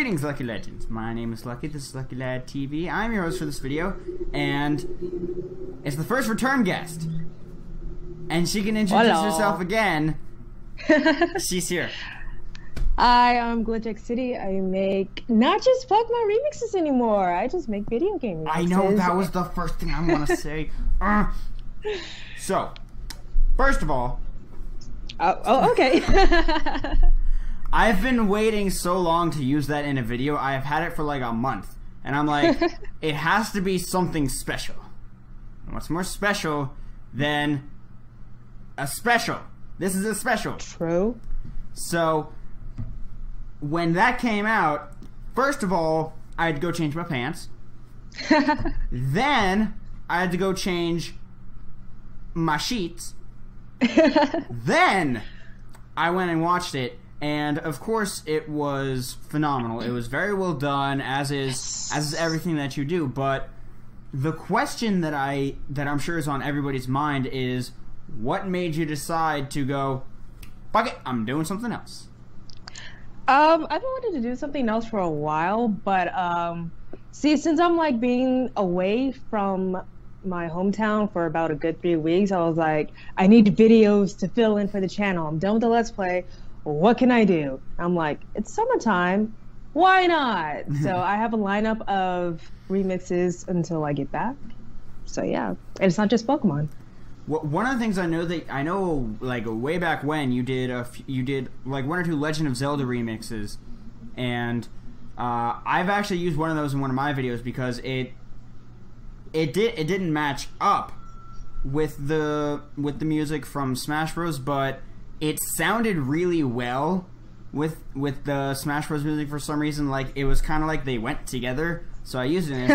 Greetings, Lucky Legends. My name is Lucky. This is Lucky Lad TV. I'm your host for this video, and it's the first return guest. And she can introduce herself again. She's here. Hi, I'm GlitchxCity. I make not just Pokemon remixes anymore. I just make video game remixes. I know, that was the first thing I want to say. So, first of all... okay. I've been waiting so long to use that in a video. I have had it for like a month. And I'm like, it has to be something special. And what's more special than a special? This is a special. True. So, when that came out, first of all, I had to go change my pants. Then, I had to go change my sheets. Then, I went and watched it. And of course, it was phenomenal. It was very well done, as is everything that you do. But the question that I'm sure is on everybody's mind is, what made you decide to go, fuck it, I'm doing something else? I've been wanting to do something else for a while, but see, since I'm like being away from my hometown for about a good 3 weeks, I was like, I need videos to fill in for the channel. I'm done with the Let's Play. What can I do? I'm like, it's summertime, why not? So I have a lineup of remixes until I get back. So yeah, and it's not just Pokemon. Well, one of the things I know like way back when you did like 1 or 2 Legend of Zelda remixes, and I've actually used one of those in one of my videos because it didn't match up with the music from Smash Bros, but it sounded really well with the Smash Bros music for some reason. Like, it was kind of like they went together, so I used it,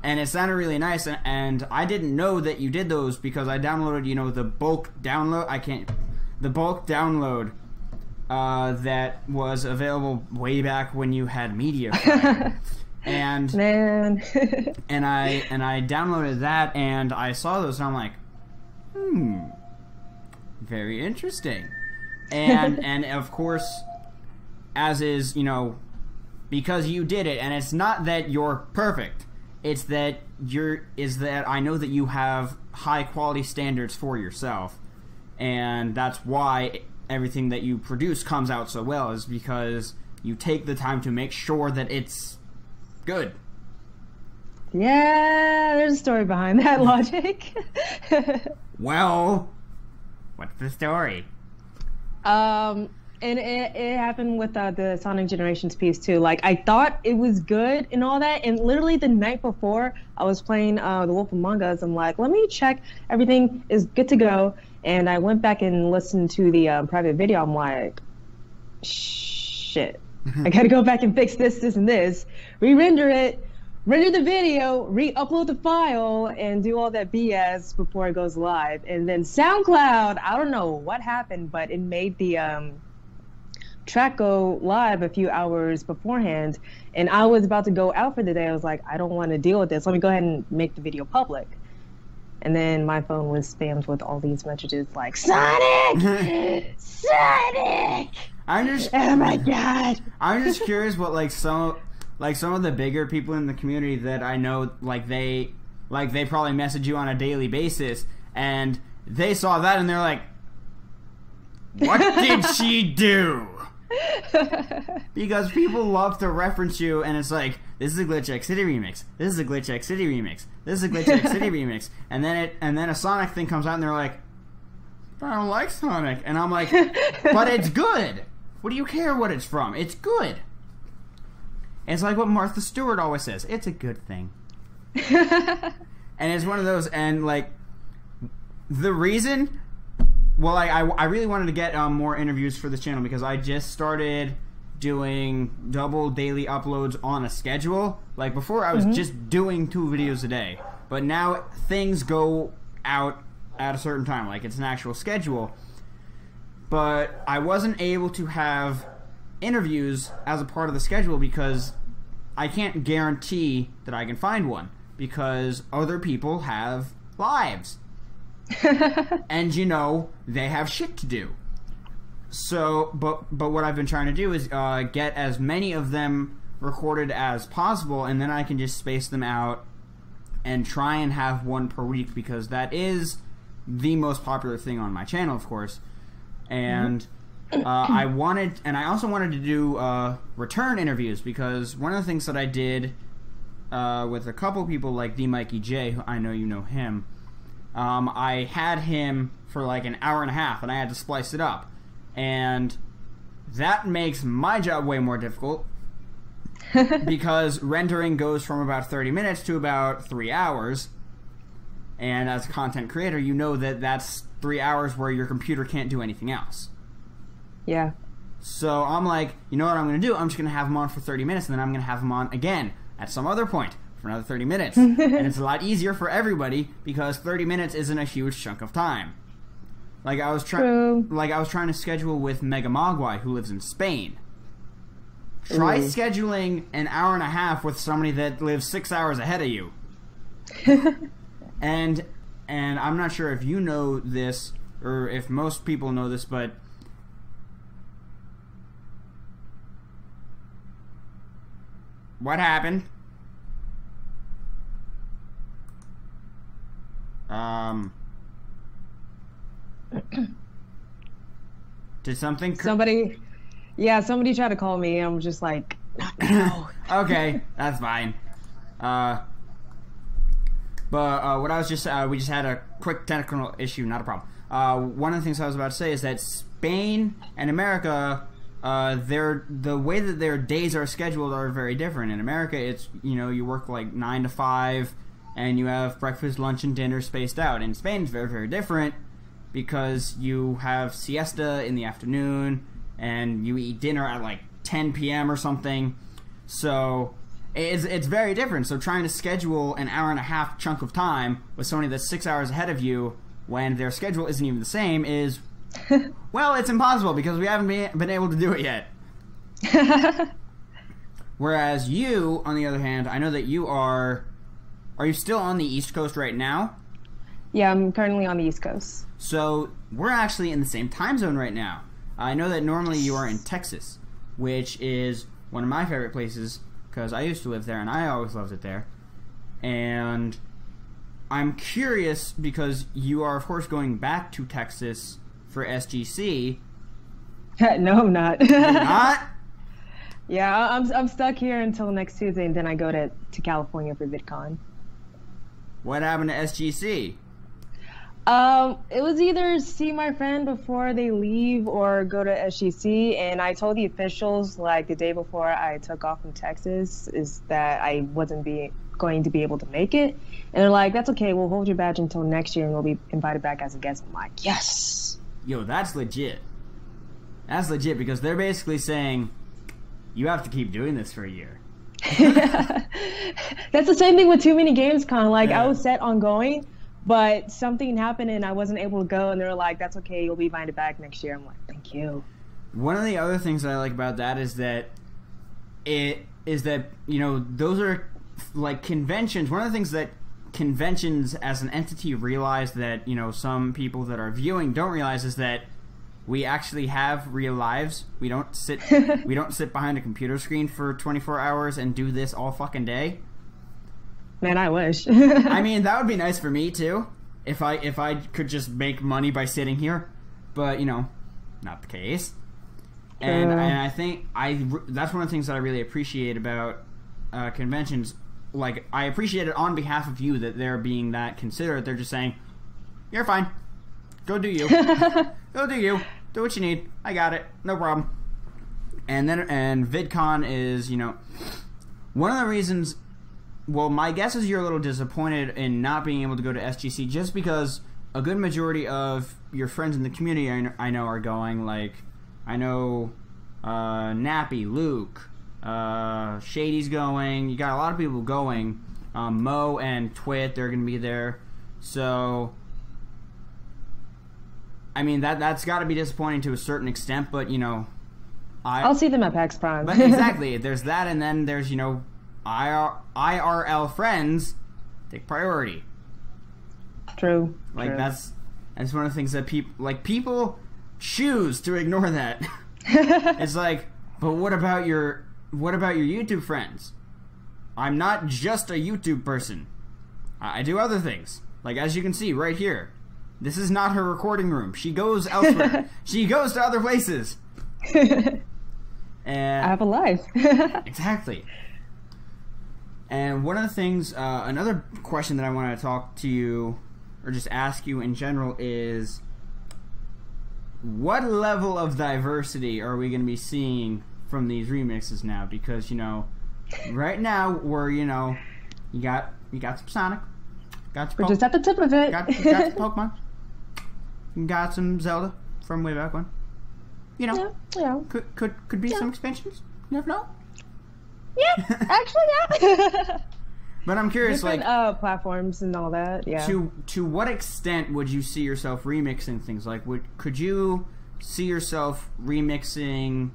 and it sounded really nice. And I didn't know that you did those because I downloaded, the bulk download. The bulk download that was available way back when you had media. And man, and I downloaded that, and I saw those, and I'm like, very interesting. And of course, as is, because you did it, and it's not that you're perfect, it's that I know that you have high quality standards for yourself, and that's why everything that you produce comes out so well, is because you take the time to make sure that it's good. Yeah, there's a story behind that logic. Well, what's the story? And it happened with the Sonic Generations piece too. Like, I thought it was good and all that, and literally the night before I was playing The Wolf Among Us, I'm like, let me check everything is good to go. And I went back and listened to the private video. I'm like, shit, I gotta go back and fix this, and this, re-render it, render the video, re-upload the file, and do all that BS before it goes live. And then SoundCloud, I don't know what happened, but it made the track go live a few hours beforehand. And I was about to go out for the day. I was like, I don't want to deal with this. Let me go ahead and make the video public. And then my phone was spammed with all these messages like, Sonic! Sonic! Oh my god! I'm just curious what some of the bigger people in the community that I know, they probably message you on a daily basis, and they saw that and they're like, what did she do? Because people love to reference you, and it's like, this is a GlitchxCity remix, this is a GlitchxCity remix, this is a GlitchxCity remix, and then a Sonic thing comes out and they're like, I don't like Sonic, and I'm like, but it's good. What do you care what it's from? It's good. It's like what Martha Stewart always says, it's a good thing. And it's one of those, and the reason, well, I really wanted to get more interviews for this channel because I just started doing double daily uploads on a schedule. Like, before I was just doing 2 videos a day, but now things go out at a certain time, like it's an actual schedule. But I wasn't able to have interviews as a part of the schedule because I can't guarantee that I can find one, because other people have lives. And they have shit to do. So, but what I've been trying to do is get as many of them recorded as possible, and then I can just space them out and try and have one per week, because that is the most popular thing on my channel, of course. And I also wanted to do return interviews, because one of the things that I did with a couple people like D Mikey J, who I know you know him, I had him for like an hour and a half, and I had to splice it up, and that makes my job way more difficult because rendering goes from about 30 minutes to about 3 hours, and as a content creator, you know that that's 3 hours where your computer can't do anything else. Yeah. So I'm like, you know what I'm going to do? I'm just going to have them on for 30 minutes, and then I'm going to have them on again at some other point for another 30 minutes. And it's a lot easier for everybody because 30 minutes isn't a huge chunk of time. Like I was trying to schedule with Mega Mogwai, who lives in Spain. Try scheduling an hour and a half with somebody that lives 6 hours ahead of you. And I'm not sure if you know this or if most people know this, but what happened? Did something? Somebody tried to call me, and I'm just like, no. Okay, that's fine. But what I was just, we just had a quick technical issue, not a problem. One of the things I was about to say is that Spain and America, the way that their days are scheduled are very different. In America, it's, you know, you work like 9 to 5, and you have breakfast, lunch, and dinner spaced out. In Spain, it's very, very different because you have siesta in the afternoon, and you eat dinner at like 10 p.m. or something. So it's very different. So trying to schedule an hour and a half chunk of time with somebody that's 6 hours ahead of you when their schedule isn't even the same is, well, it's impossible because we haven't been able to do it yet. Whereas you, on the other hand, I know that you are you still on the East Coast right now? Yeah, I'm currently on the East Coast. So we're actually in the same time zone right now. I know that normally you are in Texas, which is one of my favorite places because I used to live there and I always loved it there. And I'm curious because you are, of course, going back to Texas for SGC. No, I'm not. You're not? Yeah, I'm stuck here until next Tuesday, and then I go to California for VidCon. What happened to SGC? It was either see my friend before they leave or go to SGC, and I told the officials like the day before I took off from Texas is that I wasn't going to be able to make it, and they're like, "That's okay, we'll hold your badge until next year, and we'll be invited back as a guest." I'm like, "Yes." Yo, that's legit. That's legit because they're basically saying you have to keep doing this for a year. That's the same thing with Too Many Games Con. Like, yeah. I was set on going, but something happened and I wasn't able to go, and they were like, "That's okay, you'll be invited back next year." I'm like, "Thank you." One of the other things that I like about that is that you know, those are like conventions. One of the things that conventions as an entity realize that, you know, some people that are viewing don't realize is that we actually have real lives. We don't sit behind a computer screen for 24 hours and do this all fucking day. Man, I wish. I mean, that would be nice for me too, if I could just make money by sitting here, but you know, not the case. And I think that's one of the things that I really appreciate about conventions. Like, I appreciate it on behalf of you that they're being that considerate. They're just saying, "You're fine. Go do you. Go do you. Do what you need. I got it. No problem." And VidCon is, you know, one of the reasons. Well, my guess is you're a little disappointed in not being able to go to SGC just because a good majority of your friends in the community I know are going. Like, I know Nappy, Luke, Shady's going. You got a lot of people going. Mo and Twit, they're going to be there. So, I mean, that's got to be disappointing to a certain extent, but, you know, I'll see them at PAX Prime. But exactly, there's that, and then there's, you know, IRL friends take priority. True. Like, true. That's one of the things that people choose to ignore that. It's like, but what about your what about your YouTube friends? I'm not just a YouTube person. I do other things. Like, as you can see right here. This is not her recording room. She goes elsewhere. She goes to other places. And I have a life. Exactly. And one of the things, another question that I want to talk to you, or just ask you in general, is what level of diversity are we going to be seeing from these remixes now? Because, you know, right now we're, you know, you got some Sonic, we're just at the tip of it. got some Pokemon, you got some Zelda from way back when. You know, yeah. Could be some expansions. You never know. Yeah, actually, yeah. But I'm curious, different, like platforms and all that. Yeah. To what extent would you see yourself remixing things? Like, could you see yourself remixing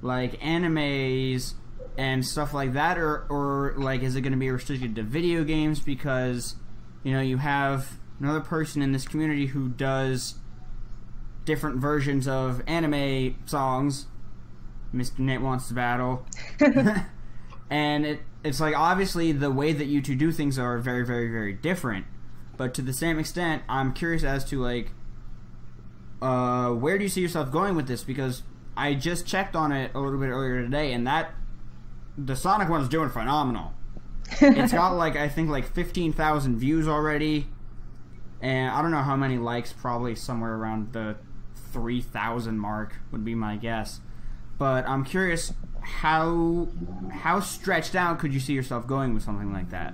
like animes and stuff like that, or like is it going to be restricted to video games because you know you have another person in this community who does different versions of anime songs? Mr. Nate Wants to Battle. And it's like, obviously, the way that you two do things are very, very, very different. But to the same extent, I'm curious as to, like, where do you see yourself going with this? Because I just checked on it a little bit earlier today, and the Sonic one's doing phenomenal. It's got, like, I think, like, 15,000 views already. And I don't know how many likes, probably somewhere around the 3,000 mark would be my guess. But I'm curious, how stretched out could you see yourself going with something like that?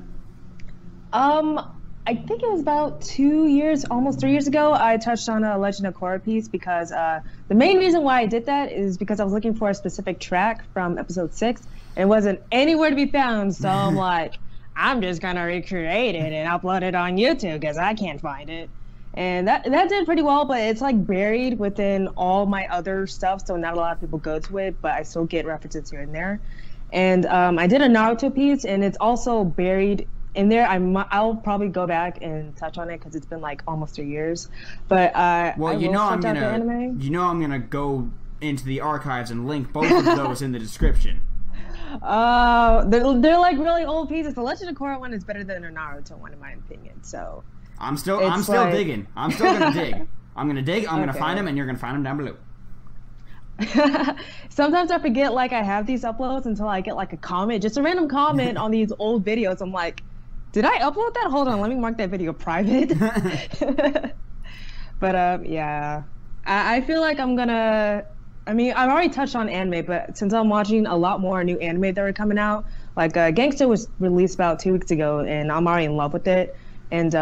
I think it was about 2 years, almost 3 years ago, I touched on a Legend of Korra piece because the main reason why I did that is because I was looking for a specific track from episode 6 and it wasn't anywhere to be found, so I'm like, I'm just gonna recreate it and upload it on YouTube because I can't find it. And that did pretty well, but it's like buried within all my other stuff, so not a lot of people go to it, but I still get references here and there. And I did a Naruto piece, and it's also buried in there. I'll probably go back and touch on it because it's been like almost 3 years. But well, you know I'm gonna go into the archives and link both of those in the description. They're like really old pieces. The Legend of Korra one is better than the Naruto one in my opinion. So. I'm still digging. I'm still gonna dig. I'm gonna dig. I'm gonna find them, and you're gonna find them down below. Sometimes I forget like I have these uploads until I get like a comment, just a random comment on these old videos. I'm like, did I upload that? Hold on, let me mark that video private. But yeah, I feel like I'm gonna. I mean, I've already touched on anime, but since I'm watching a lot more new anime that are coming out, like Gangsta was released about 2 weeks ago, and I'm already in love with it. And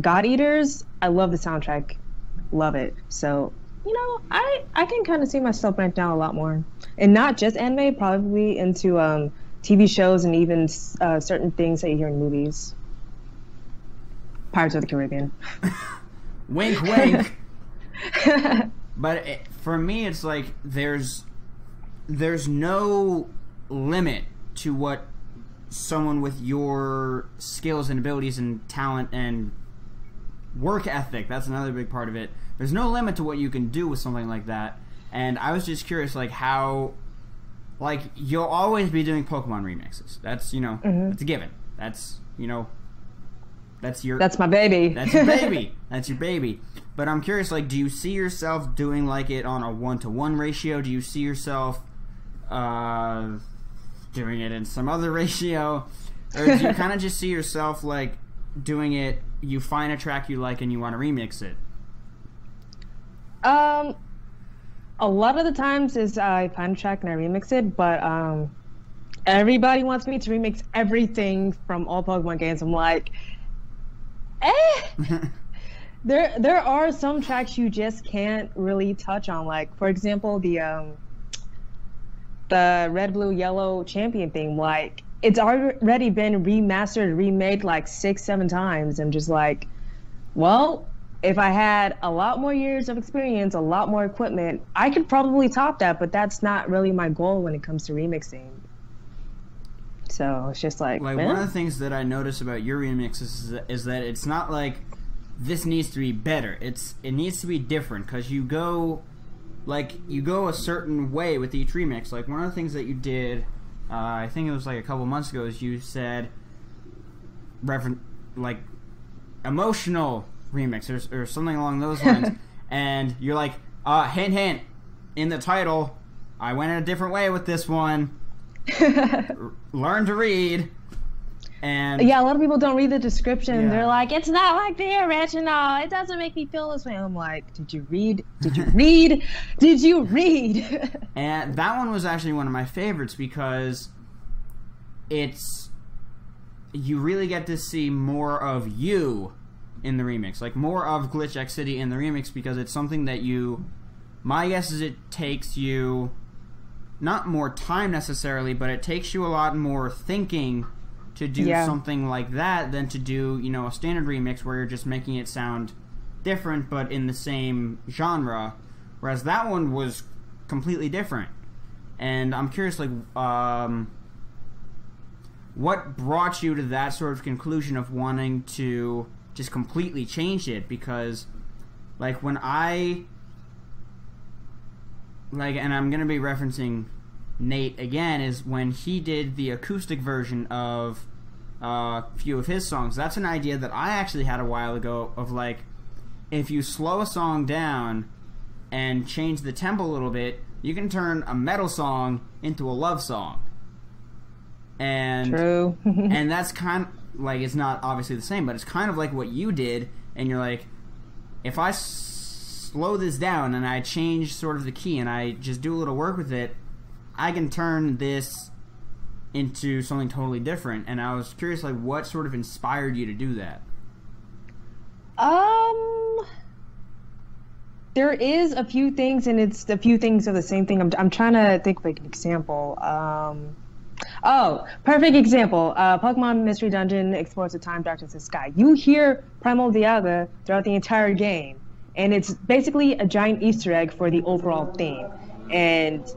God Eaters, I love the soundtrack, love it. So, you know, I can kind of see myself branch down a lot more, and not just anime, probably into TV shows and even certain things that you hear in movies. Pirates of the Caribbean. Wink, wink. But for me, it's like there's no limit to what someone with your skills and abilities and talent and work ethic, that's another big part of it. There's no limit to what you can do with something like that. And I was just curious, like, how, like, you'll always be doing Pokemon remixes. That's, you know, that's a given. That's, you know, that's my baby. That's your baby. That's your baby. But I'm curious, like, do you see yourself doing, like, it on a 1-to-1 ratio? Do you see yourself doing it in some other ratio, or do you kind of just see yourself like doing it, you find a track you like and you want to remix it? A lot of the times is I find a track and I remix it, but everybody wants me to remix everything from all Pokemon games. I'm like, there are some tracks you just can't really touch on, like for example the red, blue, yellow champion thing. Like, it's already been remastered, remade like 6-7 times. I'm just like, well, if I had a lot more years of experience, a lot more equipment, I could probably top that, but that's not really my goal when it comes to remixing. So it's just like one of the things that I notice about your remixes is that it's not like this needs to be better. It needs to be different, because you go like you go a certain way with each remix. Like one of the things that you did, I think it was like a couple months ago, is you said like emotional remix or something along those lines, and you're like, hint hint, in the title, I went in a different way with this one. Learn to read. And yeah, a lot of people don't read the description. Yeah. They're like, it's not like the original. It doesn't make me feel this way. I'm like, did you read? Did you read? Did you read? And that one was actually one of my favorites because you really get to see more of you in the remix. Like more of GlitchxCity in the remix because it's something that my guess is it takes you not more time necessarily, but it takes you a lot more thinking to do something like that than to do, a standard remix where you're just making it sound different but in the same genre, whereas that one was completely different. And I'm curious, like, what brought you to that sort of conclusion of wanting to just completely change it? Because, like, when and I'm going to be referencing Nate again, is when he did the acoustic version of a few of his songs. That's an idea that I actually had a while ago of, like, if you slow a song down and change the tempo a little bit, you can turn a metal song into a love song. And true. And that's kind of like, it's not obviously the same, but it's kind of like what you did, and you're like, if I slow this down and I change sort of the key and I just do a little work with it, I can turn this into something totally different. And I was curious, like, what sort of inspired you to do that? There is a few things, and it's a few things of the same thing. I'm trying to think of like an example. Perfect example. Pokemon Mystery Dungeon explores the time, darkness, and sky. You hear Primal Dialga throughout the entire game, and it's basically a giant Easter egg for the overall theme. And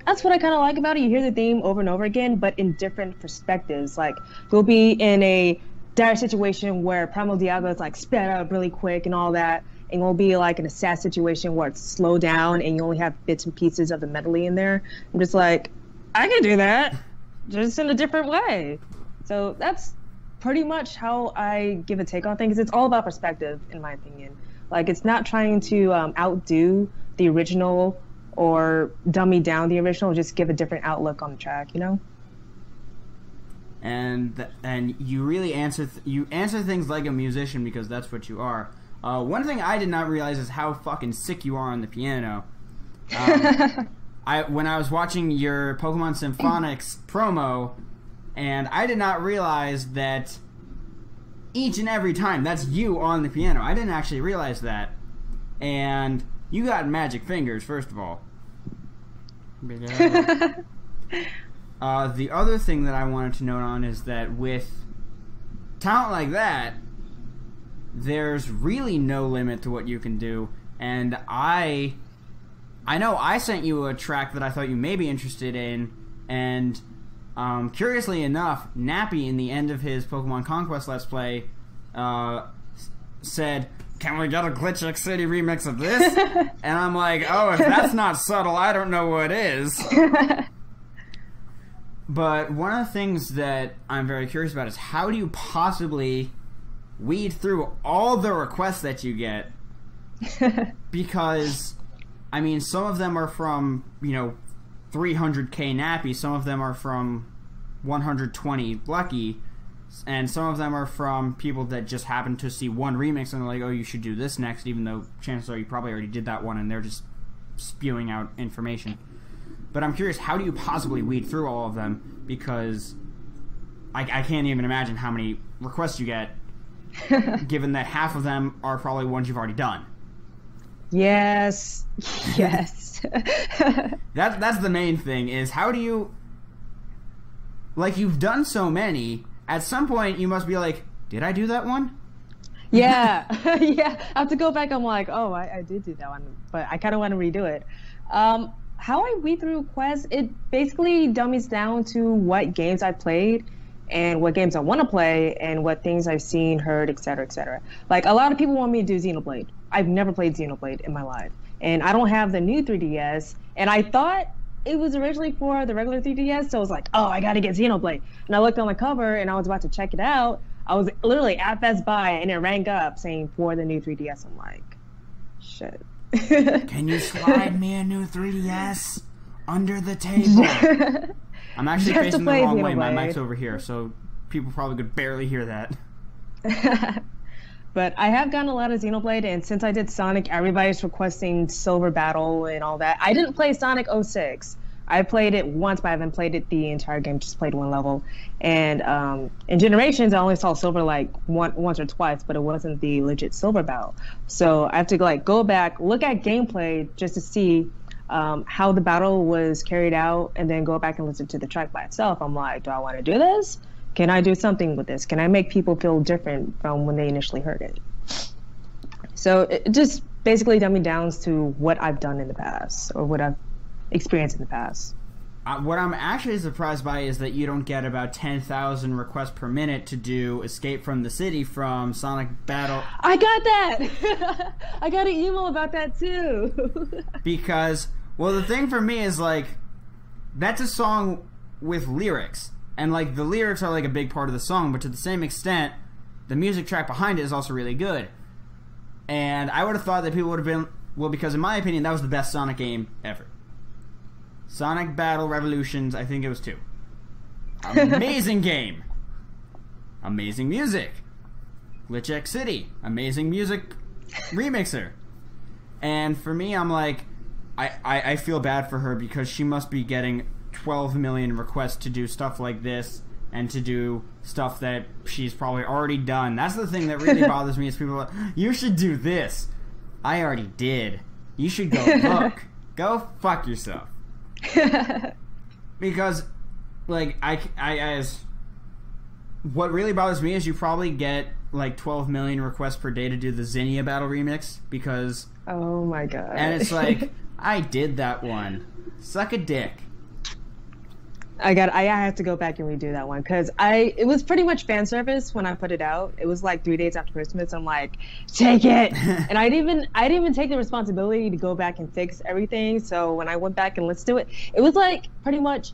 that's what I kind of like about it. You hear the theme over and over again, but in different perspectives. Like, you'll be in a dire situation where Primal Dialga is like sped up really quick and all that, and you'll be like in a sad situation where it's slowed down and you only have bits and pieces of the medley in there. I'm just like, I can do that, just in a different way. So that's pretty much how I give a take on things. It's all about perspective, in my opinion. Like, it's not trying to outdo the original or dummy down the original, just give a different outlook on the track, And you really answer things like a musician, because that's what you are. One thing I did not realize is how fucking sick you are on the piano. When I was watching your Pokemon Symphonics promo, and I did not realize that each and every time that's you on the piano. I didn't actually realize that. And you got magic fingers, first of all. The other thing that I wanted to note on is that with talent like that, there's really no limit to what you can do. And I know I sent you a track that I thought you may be interested in, and curiously enough, Nappy, in the end of his Pokemon Conquest Let's Play, said, "Can we get a GlitchxCity remix of this?" And I'm like, oh, if that's not subtle, I don't know what is. But one of the things that I'm very curious about is, how do you possibly weed through all the requests that you get? Because, I mean, some of them are from, 300k Nappy, some of them are from 120 Lucky, and some of them are from people that just happen to see one remix and they're like, oh, you should do this next, even though chances are you probably already did that one and they're just spewing out information. But I'm curious, how do you possibly weed through all of them? Because I can't even imagine how many requests you get, given that half of them are probably ones you've already done. Yes. Yes. That's the main thing, is how do you... Like, you've done so many, at some point you must be like, did I do that one? Yeah. Yeah. I have to go back, I'm like, oh, I did do that one, but I kind of want to redo it. How I weed through quests, it basically dummies down to what games I played and what games I want to play and what things I've seen, heard, etc., etc. Like, a lot of people want me to do Xenoblade. I've never played Xenoblade in my life. and I don't have the new 3DS, and I thought it was originally for the regular 3DS, so I was like, oh, I gotta get Xenoblade. And I looked on the cover, and I was about to check it out. I was literally at Best Buy, and it rang up saying for the new 3DS. I'm like, shit. Can you slide me a new 3DS under the table? I'm actually facing the wrong way. My mic's over here, so people probably could barely hear that. But I have gotten a lot of Xenoblade, and since I did Sonic, everybody's requesting Silver Battle and all that. I didn't play Sonic 06. I played it once, but I haven't played it the entire game, just played one level. And in Generations, I only saw Silver like once or twice, but it wasn't the legit Silver Battle. So I have to like go back, look at gameplay just to see how the battle was carried out, and then go back and listen to the track by itself. I'm like, do I want to do this? Can I do something with this? Can I make people feel different from when they initially heard it? So it just basically dumbing down to what I've done in the past, or what I've experienced in the past. What I'm actually surprised by is that you don't get about 10,000 requests per minute to do Escape from the City from Sonic Battle. I got that! I got an email about that too. Because, well, the thing for me is, like, that's a song with lyrics. And, like, the lyrics are, like, a big part of the song, but to the same extent, the music track behind it is also really good. And I would have thought that people would have been... Well, because in my opinion, that was the best Sonic game ever. Sonic Battle Revolutions, I think it was 2. Amazing game. Amazing music. GlitchxCity. Amazing music remixer. And for me, I'm like... I feel bad for her because she must be getting 12 million requests to do stuff like this and to do stuff that she's probably already done. That's the thing that really bothers me is people are like, you should do this. I already did. You should go look. Go fuck yourself. Because, like, what really bothers me is you probably get like 12 million requests per day to do the Zinnia Battle remix because... Oh my god. And it's like, I did that one. Suck a dick. I have to go back and redo that one because it was pretty much fan service when I put it out. It was like 3 days after Christmas. I'm like, take it, and I didn't even take the responsibility to go back and fix everything. So when I went back and listened to it, it was like pretty much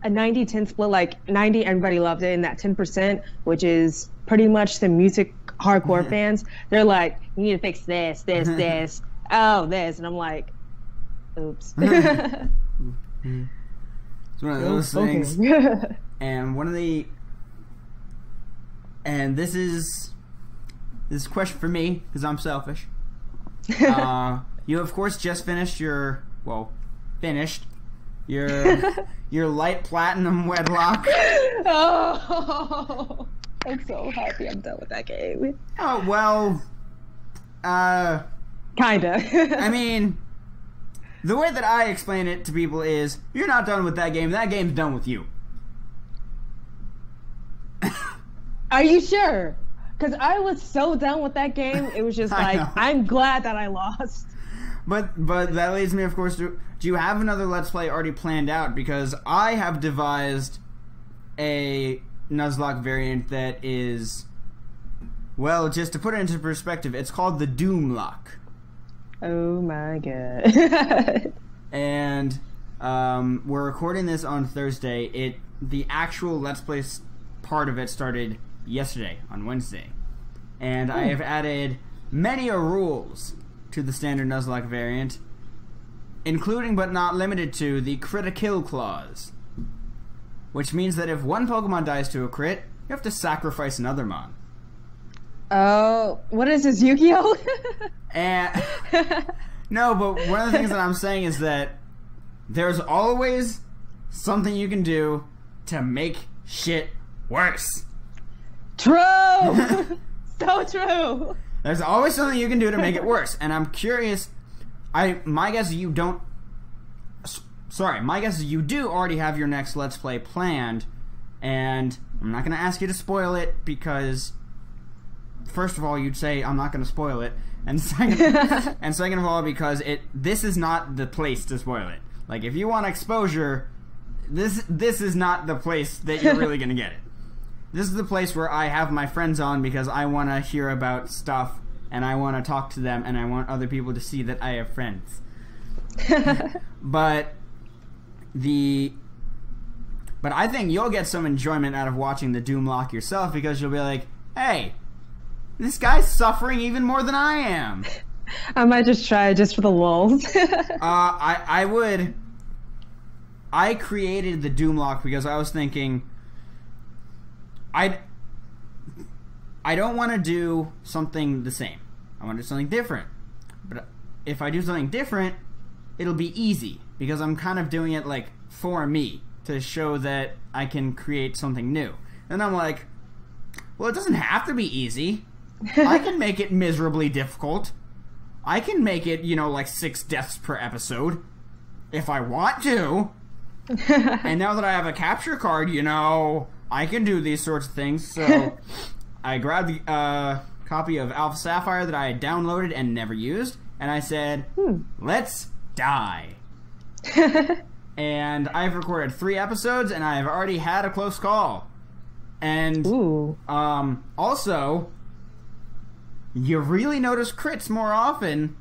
a 90-10 split. Like 90, everybody loved it, and that 10%, which is pretty much the music hardcore fans, they're like, you need to fix this, this, this, oh, this, and I'm like, oops. It's one of those things. And one of the... And this is a question for me, because I'm selfish. You, of course, just finished your... Well, finished. Your light platinum wedlock. Oh, I'm so happy I'm done with that game. Oh, well... Kinda. I mean... The way that I explain it to people is, you're not done with that game's done with you. Are you sure? Because I was so done with that game, it was just like, I'm glad that I lost. But that leads me, of course, to, do you have another Let's Play already planned out? Because I have devised a Nuzlocke variant that is, well, just to put it into perspective, it's called the Doomlock. Oh my god. And we're recording this on Thursday. The actual Let's Play part of it started yesterday, on Wednesday. And I have added many rules to the standard Nuzlocke variant, including but not limited to the crit-a-kill clause. Which means that if one Pokemon dies to a crit, you have to sacrifice another mon. Oh, what is this, Yu-Gi-Oh? And no, but one of the things that I'm saying is that there's always something you can do to make shit worse. True! So true! There's always something you can do to make it worse. And I'm curious, my guess is you don't... Sorry, my guess is you do already have your next Let's Play planned, and I'm not going to ask you to spoil it because... First of all, you'd say I'm not going to spoil it, and second of all, because this is not the place to spoil it. Like, if you want exposure, this is not the place that you're really going to get it. This is the place where I have my friends on because I want to hear about stuff and I want to talk to them, and I want other people to see that I have friends. But I think you'll get some enjoyment out of watching the Doom lock yourself, because you'll be like, hey, this guy's suffering even more than I am. I might just try just for the lulz. I created the Doom lock because I was thinking I don't want to do something the same. I want to do something different. But if I do something different, it'll be easy, because I'm kind of doing it like for me, to show that I can create something new. And I'm like, well, it doesn't have to be easy. I can make it miserably difficult. I can make it, like 6 deaths per episode if I want to. And now that I have a capture card, I can do these sorts of things. So I grabbed the copy of Alpha Sapphire that I had downloaded and never used, and I said, let's die. And I've recorded 3 episodes, and I've already had a close call. And also, you really notice crits more often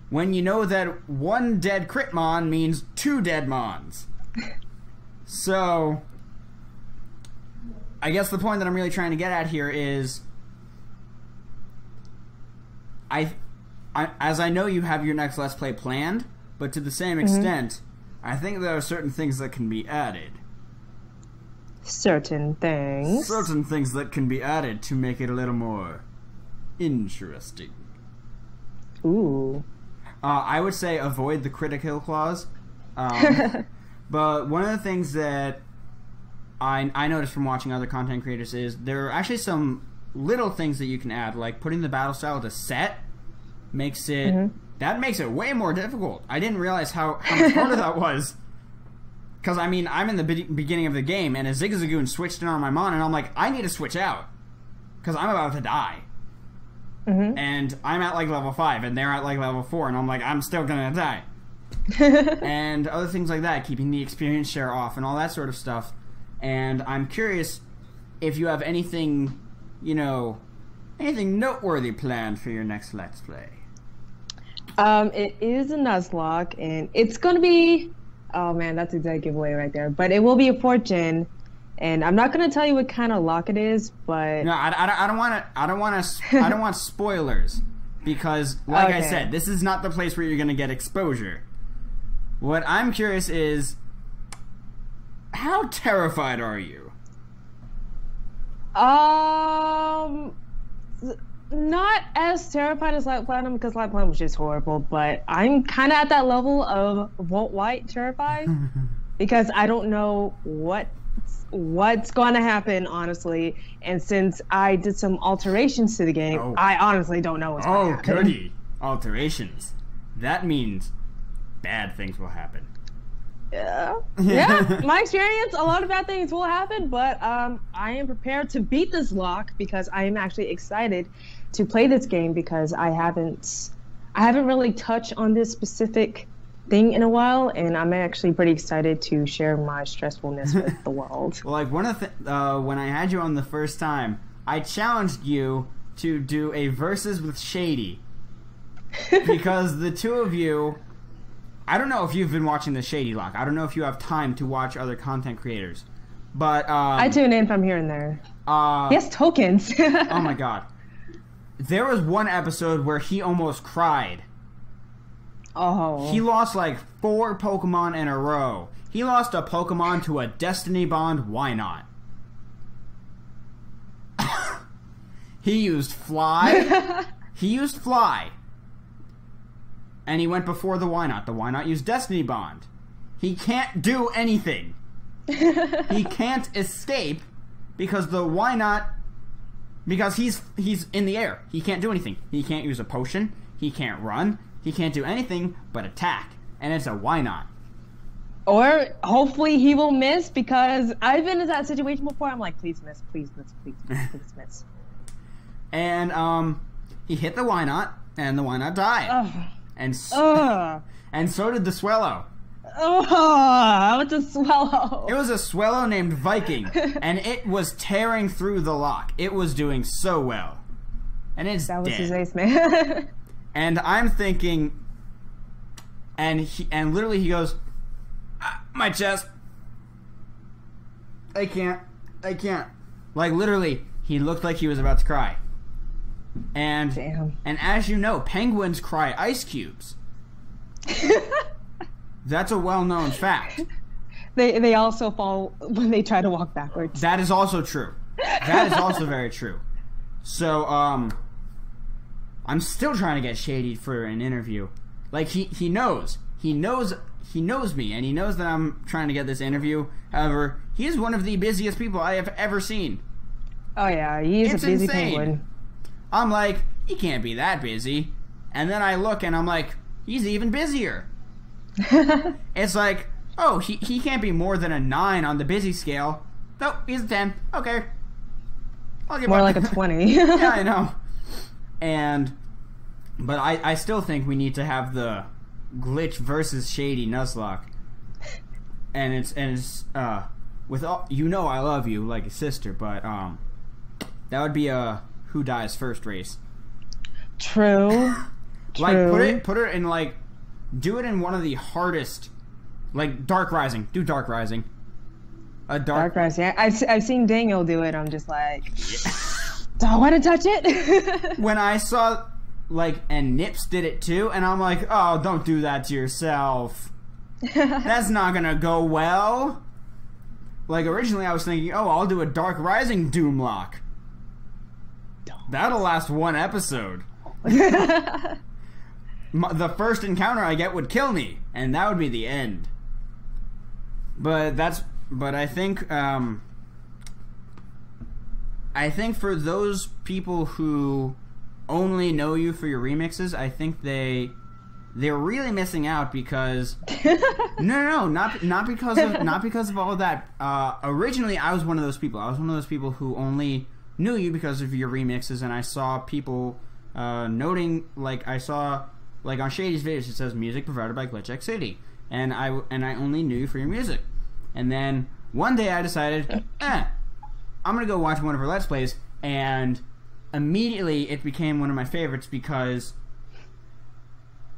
when you know that 1 dead crit mon means 2 dead mons. So, I guess the point that I'm really trying to get at here is, as I know you have your next Let's Play planned, but to the same extent, I think there are certain things that can be added. Certain things? Certain things that can be added to make it a little more interesting. Ooh. I would say avoid the critical clause. But one of the things that I noticed from watching other content creators is there are actually some little things that you can add, like putting the battle style to set makes it that makes it way more difficult. I didn't realize how much harder that was. Because, I'm in the beginning of the game, and a Zigzagoon switched in on my mon, and I'm like, I need to switch out. Because I'm about to die. And I'm at, level 5, and they're at, level 4, and I'm like, I'm still gonna die. And other things like that, keeping the experience share off, and all that sort of stuff. And I'm curious if you have anything, anything noteworthy planned for your next Let's Play. It is a Nuzlocke, and it's gonna be... Oh man, that's a dead giveaway right there. But it will be a 4th gen, and I'm not gonna tell you what kind of lock it is, but... No, I don't want spoilers, because, like I said, this is not the place where you're gonna get exposure. What I'm curious is, how terrified are you? Not as terrified as Light Platinum, because Light Platinum was just horrible, but I'm kind of at that level of Volt White terrified, because I don't know what's going to happen, honestly, and since I did some alterations to the game, I honestly don't know what's going to happen. Oh, goody. Alterations. That means bad things will happen. Yeah, my experience, a lot of bad things will happen, but I am prepared to beat this lock, because I am actually excited to play this game, because I haven't really touched on this specific thing in a while, and I'm actually pretty excited to share my stressfulness with the world. Well, one of the when I had you on the first time, I challenged you to do a versus with Shady, because the two of you... I don't know if you've been watching the Shady Lock. I don't know if you have time to watch other content creators. But, I tune in from here and there. He has tokens. Oh my god. There was one episode where he almost cried. Oh. He lost 4 Pokemon in a row. He lost a Pokemon to a Destiny Bond Why-Not. He used Fly. And he went before the Why-Not. The Why-Not used Destiny Bond. He can't do anything. He can't escape because the Why-Not... Because he's in the air. He can't do anything. He can't use a potion. He can't run. He can't do anything but attack. And it's a Why-Not. Or hopefully he will miss, because I've been in that situation before. I'm like, please miss, please miss, please miss. And he hit the Why-Not, and the Why-Not died. Ugh. And so did the Swellow. Oh, it's a Swellow. It was a Swellow named Viking, and it was tearing through the lock. It was doing so well. and it's That was dead. his ace, man. And I'm thinking, and literally he goes, my chest. I can't. Like, literally, he looked like he was about to cry. And Damn. And as you know, penguins cry ice cubes. That's a well-known fact. They also fall when they try to walk backwards. That is also true. That is also very true. So, I'm still trying to get Shady for an interview. Like, he knows me, and he knows that I'm trying to get this interview. However, he is one of the busiest people I have ever seen. Oh yeah, he's It's a busy insane. penguin. I'm like, he can't be that busy. And then I look and I'm like, he's even busier. It's like, oh, he can't be more than a 9 on the busy scale. Nope, he's a 10. Okay. I'll give More up. like a 20. Yeah, I know. But I still think we need to have the Glitch versus Shady Nuzlocke. And it's with all, you know, I love you like a sister, but that would be a who dies first race. True. Like put it in, like, do it in one of the hardest, like Dark Rising. Do Dark Rising. Dark Rising. I've seen Daniel do it. I'm just like, do I want to touch it? When I saw, like, and Nips did it too, and I'm like, oh, don't do that to yourself. That's not gonna go well. Like, originally I was thinking, oh, I'll do a Dark Rising Doomlock. That'll last 1 episode. The first encounter I get would kill me, and that would be the end. But I think for those people who only know you for your remixes, I think they're really missing out because no, not because of all of that. Originally, I was one of those people. I was one of those people who only knew you because of your remixes, and I saw people noting, like, I saw, like, on Shady's videos it says music provided by GlitchxCity, and I only knew you for your music. And then one day I decided, I'm gonna go watch one of her Let's Plays, and immediately it became one of my favorites because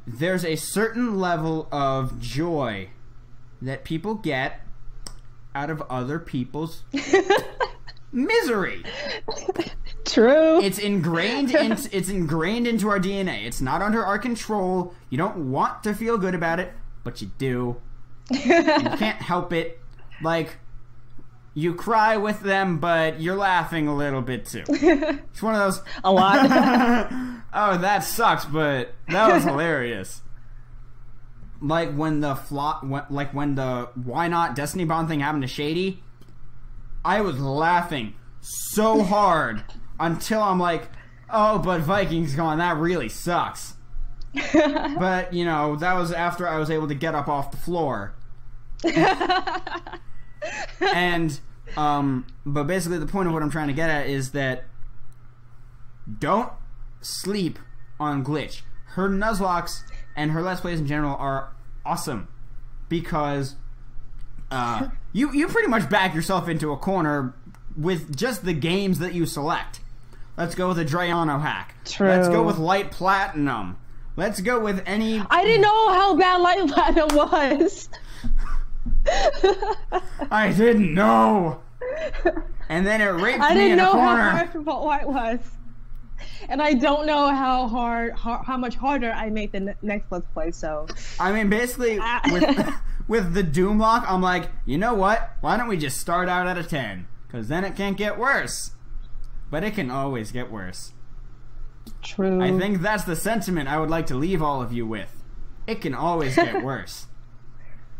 there's a certain level of joy that people get out of other people's misery. True. It's ingrained into our DNA. It's not under our control. You don't want to feel good about it, but you do. You can't help it. Like, you cry with them, but you're laughing a little bit too. It's one of those. A lot. Oh, that sucks, but that was hilarious. Like when the Why Not Destiny Bond thing happened to Shady, I was laughing so hard until I'm like, oh, but Vikings gone, that really sucks. But, you know, that was after I was able to get up off the floor. And, but basically the point of what I'm trying to get at is that don't sleep on Glitch. Her Nuzlocks and her Let's Plays in general are awesome because you pretty much back yourself into a corner with just the games that you select. Let's go with a Drayano hack. True. Let's go with Light Platinum. Let's go with any... I didn't know how bad Light Platinum was. I didn't know. And then it raped me in a corner. I didn't know how hard White was. And I don't know how much harder I make the next Let's Play, so... I mean, basically, with the Doomlock, I'm like, you know what? Why don't we just start out at a 10? Because then it can't get worse. But it can always get worse. True. I think that's the sentiment I would like to leave all of you with. It can always get worse.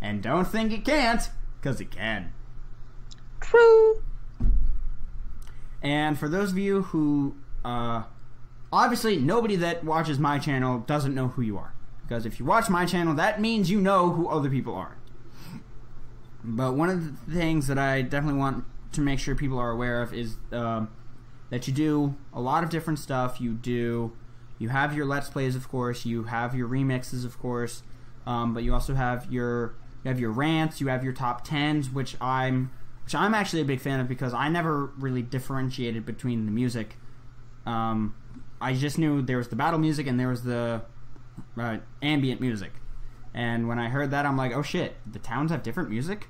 And don't think it can't, because it can. True. And for those of you who... obviously, nobody that watches my channel doesn't know who you are. Because if you watch my channel, that means you know who other people are. But one of the things that I definitely want to make sure people are aware of is that you do a lot of different stuff. You have your Let's Plays, of course. You have your remixes, of course. But you also have your rants. You have your top 10s, which I'm actually a big fan of because I never really differentiated between the music. I just knew there was the battle music and there was the ambient music. And when I heard that, I'm like, oh shit, the towns have different music?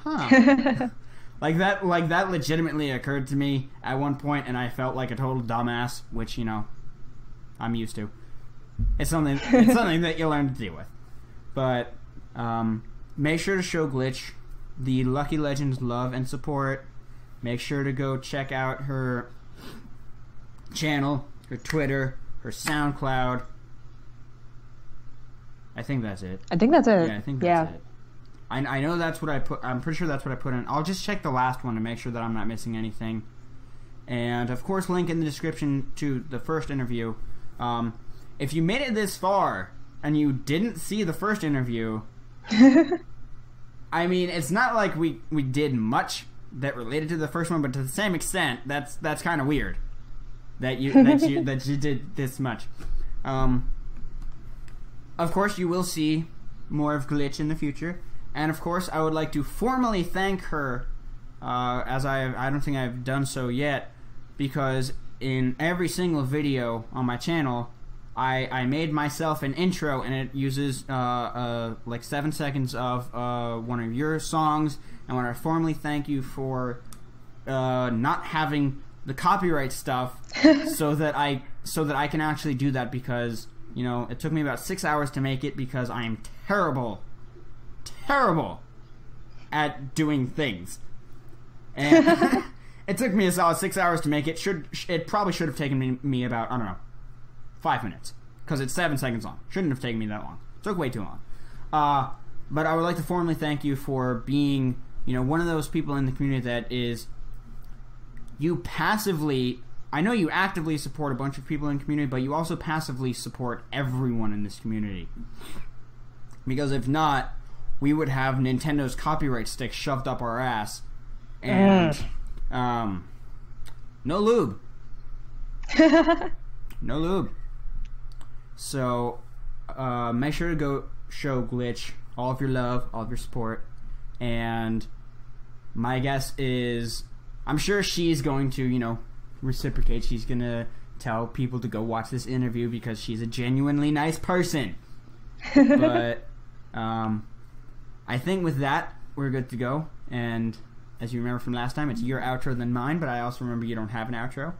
Huh. Like that legitimately occurred to me at one point, and I felt like a total dumbass, which, you know, I'm used to. It's something that you learn to deal with. But make sure to show Glitch the Lucky Legends love and support. Make sure to go check out her channel, her Twitter, her SoundCloud. I think that's it. I think that's it. Yeah, I think that's it. I know that's what I put. I'm pretty sure that's what I put in. I'll just check the last one to make sure that I'm not missing anything. And of course, link in the description to the first interview. If you made it this far and you didn't see the first interview, I mean, it's not like we did much that related to the first one, but to the same extent, that's kind of weird that you did this much. Of course, you will see more of Glitch in the future, and of course, I would like to formally thank her, as I don't think I've done so yet, because in every single video on my channel, I made myself an intro, and it uses like 7 seconds of one of your songs. I want to formally thank you for not having the copyright stuff, so that I can actually do that, because, you know, it took me about 6 hours to make it because I am terrible at doing things, and it took me a solid 6 hours to make it. It probably should have taken me about, I don't know, 5 minutes, because it's 7 seconds long. Shouldn't have taken me that long. It took way too long. But I would like to formally thank you for being, you know, one of those people in the community that is, you passively, I know you actively support a bunch of people in the community, but you also passively support everyone in this community. Because if not, we would have Nintendo's copyright stick shoved up our ass, and no lube. No lube. So make sure to go show Glitch all of your love, all of your support, and my guess is, I'm sure she's going to, you know, reciprocate. She's gonna tell people to go watch this interview because she's a genuinely nice person. But I think with that, we're good to go. And as you remember from last time, it's your outro than mine, but I also remember you don't have an outro.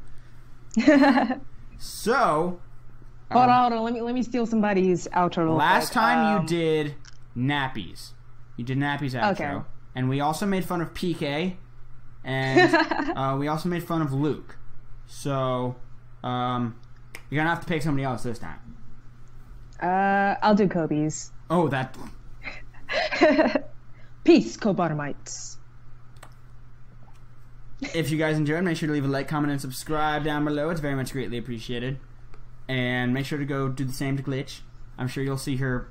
So hold on. Let me steal somebody's outro. Last time you did Nappy's. You did Nappy's outro. Okay. And we also made fun of PK. And we also made fun of Luke. So you're gonna have to pick somebody else this time. I'll do Kobe's. Oh, that. Peace, Cobottomites. If you guys enjoyed, make sure to leave a like, comment, and subscribe down below. It's very much greatly appreciated. And make sure to go do the same to Glitch. I'm sure you'll see her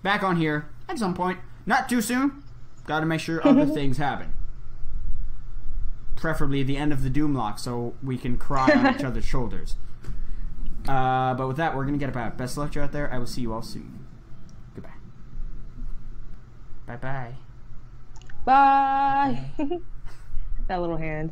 back on here at some point. Not too soon. Gotta make sure other things happen. Preferably the end of the Doom Lock, so we can cry on each other's shoulders. But with that, we're gonna get about. Best of luck out there. I will see you all soon. Goodbye. Bye-bye. Bye. That little hand.